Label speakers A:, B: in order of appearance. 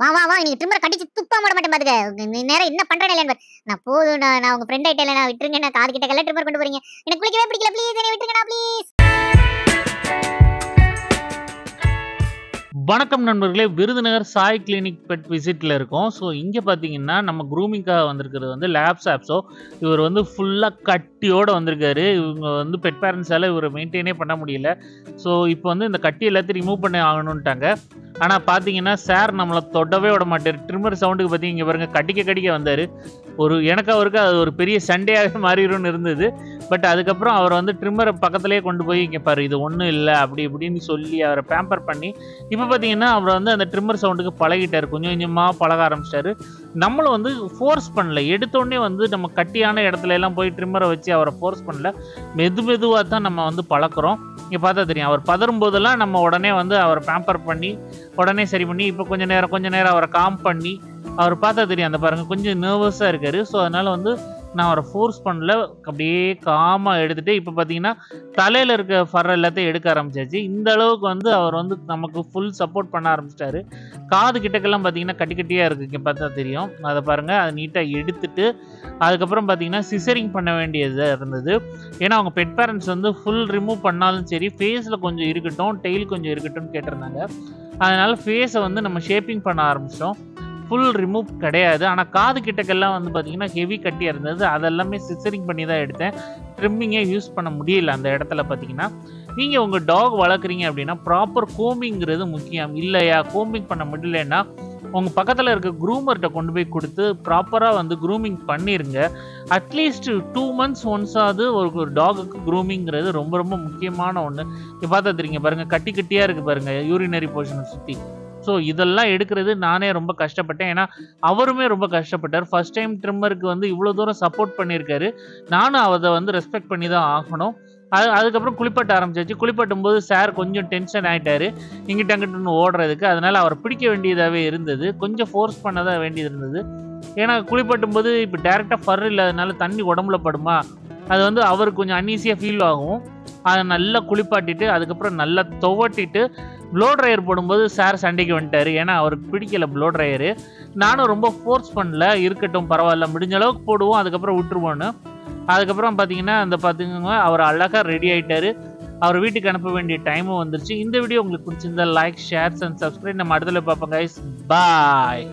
A: வா வா வா நீ ட்ரிம்மர் கடிச்சு துப்பா மாட மாட்டேன் பாத்துக்க. நீ நேரா என்ன பண்றேன்னு இல்லையா நான் போதும். நான் உங்க ஃப்ரெண்ட் ஆயிட்டேன். நான் விட்டுருங்க. நான் காது கிட்ட கல்ல ட்ரிம்மர் கொண்டு போறீங்க. எனக்கு குளிக்கவே பிடிக்கல. ப்ளீஸ் என்னை விட்டுருங்கடா ப்ளீஸ்.
B: வணக்கம் நண்பர்களே, விருதுநகர் சாய் கிளினிக் பெட் விசிட்ல இருக்கோம். ஸோ இங்கே பார்த்தீங்கன்னா நம்ம க்ரூமிங்காக வந்திருக்கிறது வந்து லேப்ஸ் ஆப்ஸோ. இவர் வந்து ஃபுல்லாக கட்டியோடு வந்திருக்காரு. இவங்க வந்து பெட் பேரண்ட்ஸால் இவரை மெயின்டைனே பண்ண முடியல. ஸோ இப்போ வந்து இந்த கட்டி எல்லாத்தையும் ரிமூவ் பண்ணி ஆகணுன்ட்டாங்க. ஆனால் பார்த்தீங்கன்னா சார் நம்மளை தொடவே விட மாட்டார். ட்ரிம்மர் சவுண்டுக்கு பார்த்தீங்க இங்கே பாருங்க, கடிக்க வந்தார். எனக்கு அவருக்கு அது ஒரு பெரிய சண்டையாகவே மாறிடும்னு இருந்தது. பட் அதுக்கப்புறம் அவர் வந்து ட்ரிம்மரை பக்கத்துலேயே கொண்டு போய் இங்கே பாரு இது ஒன்றும் இல்லை அப்படி இப்படின்னு சொல்லி அவரை பேம்பர் பண்ணி இப்போ பார்த்தீங்கன்னா அவர் வந்து அந்த ட்ரிம்மர் சவுண்டுக்கு பழகிட்டார். கொஞ்சம் கொஞ்சமாக பழக ஆரம்பிச்சிட்டாரு. நம்மளும் வந்து ஃபோர்ஸ் பண்ணல. எடுத்தோடனே வந்து நம்ம கட்டியான இடத்துல எல்லாம் போய் ட்ரிம்மரை வச்சு அவரை ஃபோர்ஸ் பண்ணல. மெதுவாக தான் நம்ம வந்து பழக்கிறோம். இங்கே பார்த்தா தெரியும், அவர் பதறும் போதெல்லாம் நம்ம உடனே வந்து அவரை பேம்பர் பண்ணி உடனே சரி பண்ணி இப்போ கொஞ்ச நேரம் அவரை காம் பண்ணி அவர் பார்த்தா தெரியும் அந்த பாருங்கள் கொஞ்சம் நர்வஸாக இருக்கார். ஸோ அதனால் வந்து நான் அவரை ஃபோர்ஸ் பண்ணல, அப்படியே காமாக எடுத்துகிட்டு இப்போ பார்த்தீங்கன்னா தலையில் இருக்க ஃபர் எல்லாத்தையும் எடுக்க ஆரம்பிச்சாச்சு. இந்த அளவுக்கு வந்து அவர் வந்து நமக்கு ஃபுல் சப்போர்ட் பண்ண ஆரம்பிச்சிட்டாரு. காது கிட்டக்கெல்லாம் பார்த்தீங்கன்னா கட்டியாக இருக்குது. இங்கே பார்த்தா தெரியும். அதை பாருங்கள், அதை நீட்டாக எடுத்துட்டு அதுக்கப்புறம் பார்த்தீங்கன்னா சிசரிங் பண்ண வேண்டியது இருந்தது. ஏன்னா அவங்க பெட் பேரண்ட்ஸ் வந்து ஃபுல் ரிமூவ் பண்ணாலும் சரி ஃபேஸில் கொஞ்சம் இருக்கட்டும், டெய்ல் கொஞ்சம் இருக்கட்டும்னு கேட்டிருந்தாங்க. அதனால் ஃபேஸை வந்து நம்ம ஷேப்பிங் பண்ண ஆரம்பிச்சிட்டோம். ஃபுல் ரிமூவ் கிடையாது. ஆனால் காது கிட்டக்கெல்லாம் வந்து பார்த்திங்கன்னா ஹெவி கட்டியாக இருந்தது. அதெல்லாமே சிசரிங் பண்ணி தான் எடுத்தேன். ட்ரிம்மிங்கே யூஸ் பண்ண முடியல அந்த இடத்துல. பார்த்திங்கன்னா நீங்கள் உங்கள் டாக் வளர்க்குறீங்க அப்படின்னா ப்ராப்பர் கோம்பிங்கிறது முக்கியம். இல்லையா கோம்பிங் பண்ண முடியலன்னா உங்கள் பக்கத்தில் இருக்க க்ரூமர்கிட்ட கொண்டு போய் கொடுத்து ப்ராப்பராக வந்து க்ரூமிங் பண்ணிடுங்க. அட்லீஸ்ட் 2 months ஒன்ஸாவது ஒரு டாகுக்கு க்ரூமிங்கிறது ரொம்ப ரொம்ப முக்கியமான ஒன்று. இப்போ பார்த்தா தெரியுங்க பாருங்கள், கட்டியாக இருக்குது பாருங்கள் யூரினரி போர்ஷனை சுற்றி. ஸோ இதெல்லாம் எடுக்கிறது நானே ரொம்ப கஷ்டப்பட்டேன். ஏன்னா அவருமே ரொம்ப கஷ்டப்பட்டார். ஃபர்ஸ்ட் டைம் ட்ரிம்மருக்கு வந்து இவ்வளோ தூரம் சப்போர்ட் பண்ணியிருக்காரு. நானும் அதை வந்து ரெஸ்பெக்ட் பண்ணி தான் ஆகணும். அதுக்கப்புறம் குளிப்பாட்ட ஆரம்பிச்சாச்சு. குளிப்பாட்டும் போது சார் கொஞ்சம் டென்ஷன் ஆகிட்டார் இங்கிட்ட அங்கிட்டு ஓடுறதுக்கு. அதனால் அவரை பிடிக்க வேண்டியதாகவே இருந்தது. கொஞ்சம் ஃபோர்ஸ் பண்ணதான் வேண்டியது இருந்தது. ஏன்னா குளிப்பாட்டும் போது இப்போ டேரெக்டாக ஃபர் இல்லாதனால தண்ணி உடம்புல படுமா, அது வந்து அவருக்கு கொஞ்சம் அன்ஈஸியாக ஃபீல் ஆகும். அதை நல்லா குளிப்பாட்டிட்டு அதுக்கப்புறம் நல்லா துவட்டிட்டு ப்ளோ ட்ரையர் போடும்போது சார் சண்டைக்கு வந்துட்டார். ஏன்னா அவருக்கு பிடிக்கல ப்ளோ ட்ரையரு. நானும் ரொம்ப ஃபோர்ஸ் பண்ணல, இருக்கட்டும் பரவாயில்ல முடிஞ்ச அளவுக்கு போடுவோம் அதுக்கப்புறம் விட்டுருவோன்னு. அதுக்கப்புறம் பார்த்தீங்கன்னா அவர் அழகாக ரெடி ஆகிட்டார். அவர் வீட்டுக்கு அனுப்ப வேண்டிய டைமும் வந்துருச்சு. இந்த வீடியோ உங்களுக்கு பிடிச்சிருந்தா லைக், ஷேர் அண்ட் சப்ஸ்கிரைப். நம்ம அடுத்தல பார்ப்போம் கைஸ். பாய்.